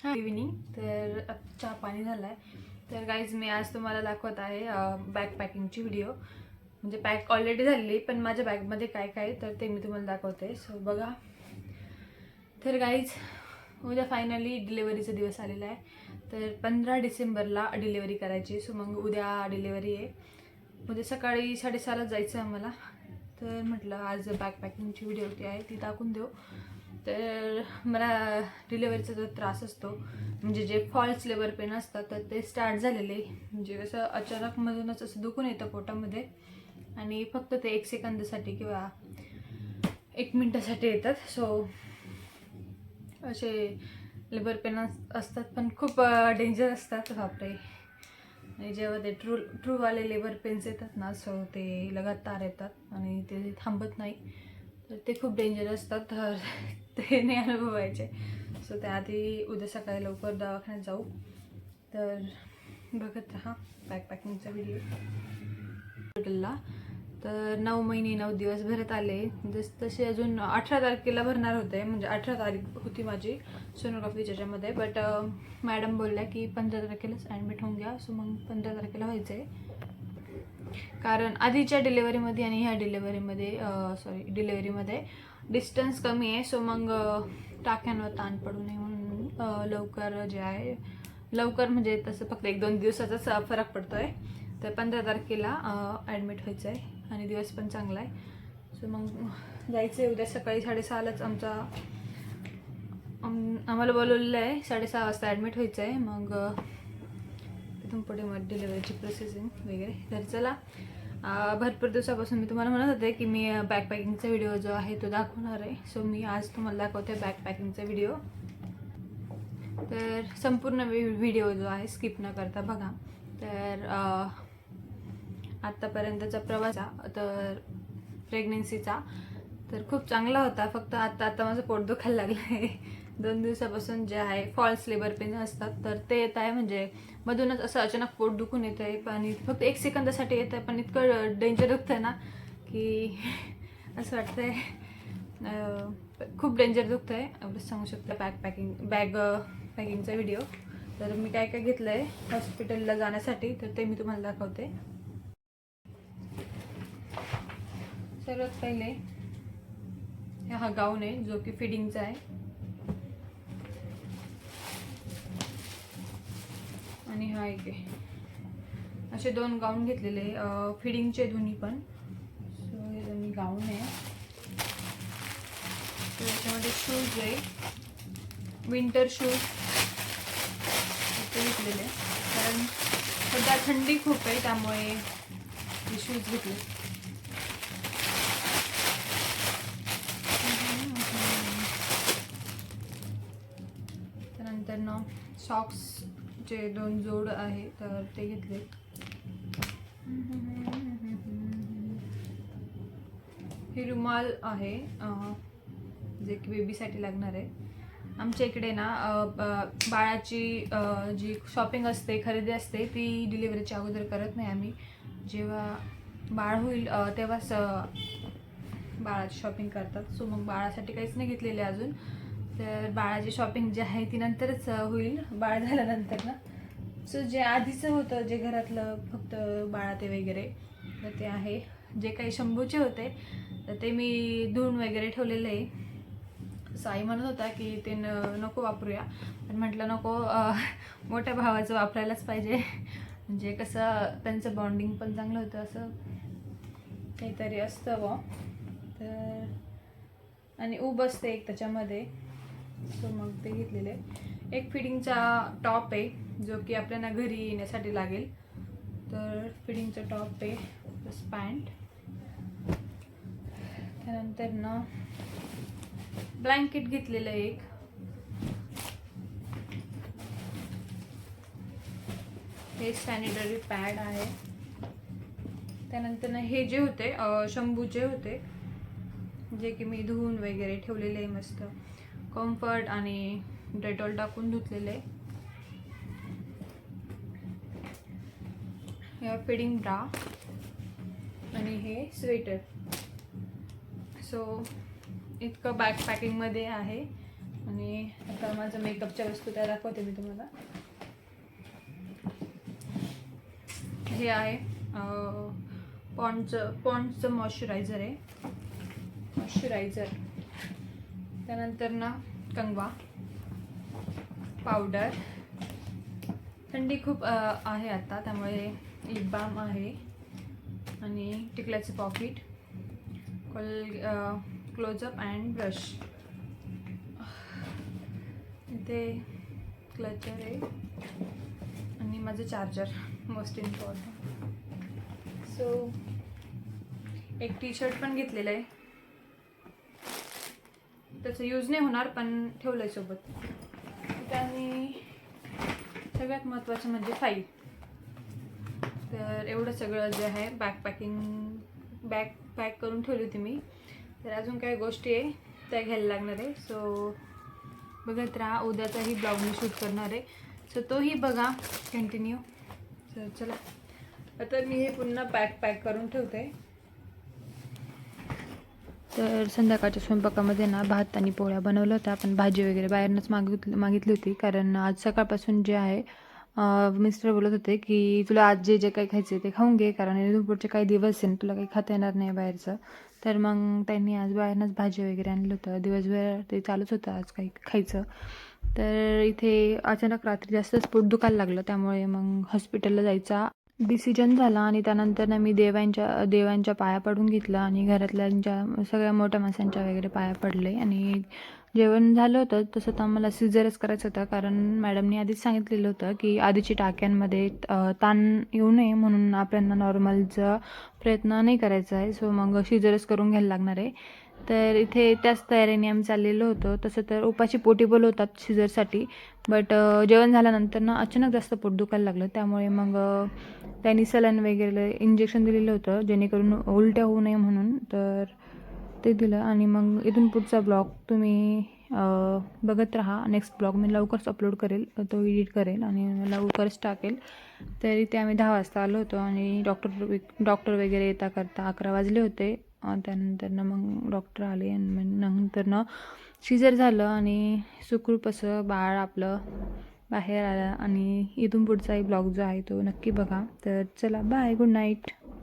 हां इव्हिनिंग. तर चहा पाणी झाला आहे. तर गाईज मी आज तुम्हाला दाखवत आहे बॅग पॅकिंगची व्हिडिओ. म्हणजे पॅक ऑलरेडी झालेली, पण माझ्या बॅगमध्ये काय काय तर ते मी तुम्हाला दाखवते. सो बघा. तर गाईज उद्या फायनली डिलेवरीचा दिवस आलेला आहे. तर 15 डिसेंबरला डिलेवरी करायची. सो मग उद्या डिलेवरी आहे. उद्या सकाळी 6:30ला जायचं आहे आम्हाला. तर म्हटलं आज बॅग पॅकिंगची व्हिडिओ ती आहे ती टाकून देऊ. तर मला डिलेवरीचा जो त्रास असतो, म्हणजे जे फॉल्स लेबर पेन असतात तर ते स्टार्ट झालेले. म्हणजे कसं अचानक मधूनच असं दुखून येतं पोटामध्ये, आणि फक्त ते 1 सेकंदासाठी किंवा 1 मिनिटासाठी येतात. सो असे लेबर पेन असतात, पण खूप डेंजर असतात. बापरे. आणि जेव्हा ते ट्रूवाले लेबर पेन्स येतात ना, सो ते लगातार येतात आणि ते थांबत नाही. तर ते खूप डेंजर असतात. तर ते नाही अनुभवायचे. सो त्याआधी उद्या सकाळी लवकर दवाखान्यात जाऊ. तर बघत राहा बॅग पॅकिंगचा व्हिडिओ. हॉस्पिटलला तर 9 महिने 9 दिवस भरत आले. तसे अजून 18 तारखेला भरणार होते. म्हणजे 18 तारीख होती माझी सोनोग्राफी त्याच्यामध्ये. बट मॅडम बोलल्या की 15 तारखेलाच ॲडमिट होऊन घ्या. सो मग 15 तारखेला व्हायचं आहे. कारण आधीच्या डिलेवरीमध्ये आणि ह्या डिलेवरीमध्ये डिस्टन्स कमी आहे. सो मग टाक्यांवर ताण पडू नये म्हणून लवकर जे आहे, लवकर म्हणजे तसं फक्त 1-2 दिवसाचाच फरक पडतो आहे. तर 15 तारखेला ॲडमिट व्हायचं आहे आणि दिवस पण चांगला आहे. सो मग जायचं आहे उद्या सकाळी 6:30लाच. आम्हाला बोलवलेलं आहे 6:30 वाजता ॲडमिट व्हायचं आहे. मग तिथून पुढे मग डिलिव्हरीची प्रोसेसिंग वगैरे. तर चला, भरपूर दिवसापासून मी तुम्हाला म्हणत होते की मी बॅग पॅकिंगचा व्हिडिओ जो आहे तो दाखवणार आहे. सो मी आज तुम्हाला दाखवते बॅग पॅकिंगचा व्हिडिओ. तर संपूर्ण व्हिडिओ जो आहे स्किप न करता बघा. तर आत्तापर्यंतचा प्रवास तर प्रेग्नेन्सीचा तर खूप चांगला होता. फक्त आता माझं पोट दुखायला लागलं आहे. 2 दिवसापासून जे आहे फॉल्स लेबर पेन असतात तर ते येत आहे. म्हणजे मधूनच असं अचानक पोट दुखून येतं आहे. आणि फक्त 1 सेकंदासाठी येतं आहे, पण इतकं डेंजर दुखतं आहे ना की असं वाटतं आहे खूप डेंजर दुखतं आहे. एवढंच सांगू शकते. बॅग पॅकिंगचा व्हिडिओ. तर मी काय काय घेतलं आहे हॉस्पिटलला जाण्यासाठी तर ते मी तुम्हाला दाखवते. सर्वात पहिले हा गाऊन आहे जो की फिडिंगचा आहे. आणि हा एक आहे. असे 2 गाऊन घेतलेले फिडिंगचे दोन्ही पण. सो हे दोन्ही गाऊन आहे. तर याच्यामध्ये शूज आहे, विंटर शूज ते घेतलेले. कारण सध्या थंडी खूप आहे त्यामुळे हे शूज घेतले. त्यानंतर ना सॉक्सचे 2 जोड आहे तर ते घेतले. हे रुमाल आहे जे की बेबीसाठी लागणार आहे. आमच्या इकडे ना बाळाची जी शॉपिंग असते, खरेदी असते, ती डिलिव्हरीच्या अगोदर करत नाही आम्ही. जेव्हा बाळ होईल तेव्हाच बाळाची शॉपिंग करतात. सो मग बाळासाठी काहीच नाही घेतलेले अजून. तर बाळाची शॉपिंग जी आहे ती नंतरच होईल, बाळ झाल्यानंतर ना. सो जे आधीचं होतं जे घरातलं फक्त बाळाते वगैरे तर ते आहे. जे काही शंभूचे होते तर ते मी धुवून वगैरे ठेवलेलं आहे. साई म्हणत होता की ते नको वापरूया, पण म्हटलं नको, मोठ्या भावाचं वापरायलाच पाहिजे. म्हणजे कसं त्यांचं बॉन्डिंग पण चांगलं होतं, असं काहीतरी असतं बुवा. तर आणि ऊब असते एक त्याच्यामध्ये. सो मग ते घेतलेले. एक फिडिंगचा टॉप आहे जो की आपल्याला घरी येण्यासाठी लागेल. तर फिडिंगचा टॉप आहे प्लस पॅन्ट. त्यानंतर ना ब्लँकेट घेतलेलं आहे एक. हे सॅनिटरी पॅड आहे. त्यानंतर ना हे जे होते शंभूचे होते जे की मी धुवून वगैरे ठेवलेले आहे मस्त. कम्फर्ट आणि डेटॉल टाकून धुतलेले. हे फिडिंग ब्रा आणि हे स्वेटर. सो इतकं बॅग पॅकिंगमध्ये आहे. आणि आता माझं मेकअपच्या वस्तू त्या दाखवते मी तुम्हाला. हे आहे पॉन्डचं मॉइश्चरायझर आहे, मॉइश्चरायझर. त्यानंतर ना कंगवा पावडर. थंडी खूप आहे आता, त्यामुळे लिप बाम आहे आणि टिकल्याचं पॉकेट, क्लोजअप अँड ब्रश. इथे क्लचर आहे आणि माझं चार्जर मोस्ट इम्पॉर्टंट. सो एक टी शर्ट पण घेतलेलं आहे, त्याचं यूज नाही होणार पण ठेवलं आहे सोबत. आणि सगळ्यात महत्त्वाचं म्हणजे फाईल. तर एवढं सगळं जे आहे बॅग पॅक करून ठेवली होती मी. तर अजून काही गोष्टी आहे त्या घ्यायला लागणार आहे. सो बघत राहा, उद्याचाही ब्लॉग मी शूट करणार आहे, सो तोही बघा कंटिन्यू. तर चला आता मी हे पुन्हा पॅक करून ठेवते. तर संध्याकाळच्या स्वयंपाकामध्ये ना भात आणि पोळ्या बनवल्या होत्या, पण भाजी वगैरे बाहेरनंच मागितली होती. कारण आज सकाळपासून जे आहे मिस्टर बोलत होते की तुला आज जे काही खायचं ते खाऊन घे, कारण इथून पुढचे काही दिवस आहे तुला काही खाता येणार नाही बाहेरचं. तर मग त्यांनी आज बाहेरनंच भाजी वगैरे आणलं होतं. दिवसभर ते चालूच होतं आज काही खायचं. तर इथे अचानक रात्री जास्तच पोट दुखायला लागलं, त्यामुळे मग हॉस्पिटलला जायचा डिसिजन झाला. आणि त्यानंतर ना मी देवांच्या पाया पडून घेतलं आणि घरातल्यांच्या सगळ्या मोठ्या माणसांच्या वगैरे पाया पडले. आणि जेवण झालं होतं. तसं तर आम्हाला सिझरच करायचं होतं, कारण मॅडमनी आधीच सांगितलेलं होतं की आधीची टाक्यांमध्ये ताण येऊ नये म्हणून आपल्याला नॉर्मलचा प्रयत्न नाही करायचा आहे. सो मग सिझरच करून घ्यायला लागणार आहे. तर इथे त्याच तयारीने आम्ही चाललेलो होतो. तसं तर उपाशी पोटी बोलवतात सिझरसाठी, बट जेवण झाल्यानंतर ना अचानक जास्त पोट दुखायला लागलं, त्यामुळे मग त्यांनी सलाईन वगैरे इंजेक्शन दिलेलं होतं जेणेकरून उलट्या होऊ नये म्हणून. तर ते दिलं. आणि मग इथून पुढचा ब्लॉग तुम्ही बघत राहा. नेक्स्ट ब्लॉग मी लवकरच अपलोड करेल, तो एडिट करेल आणि लवकरच टाकेल. तर इथे आम्ही 10 वाजता आलो होतो आणि डॉक्टर वगैरे येता करता 11 वाजले होते. त्यानंतर मग डॉक्टर आले आणि मग नंतर सिझर झालं आणि सुखरूप असं बाळ आपलं बाहेर आलं. आणि इथून पुढचाही ब्लॉग जो आहे तो नक्की बघा. तर चला, बाय, गुड नाईट.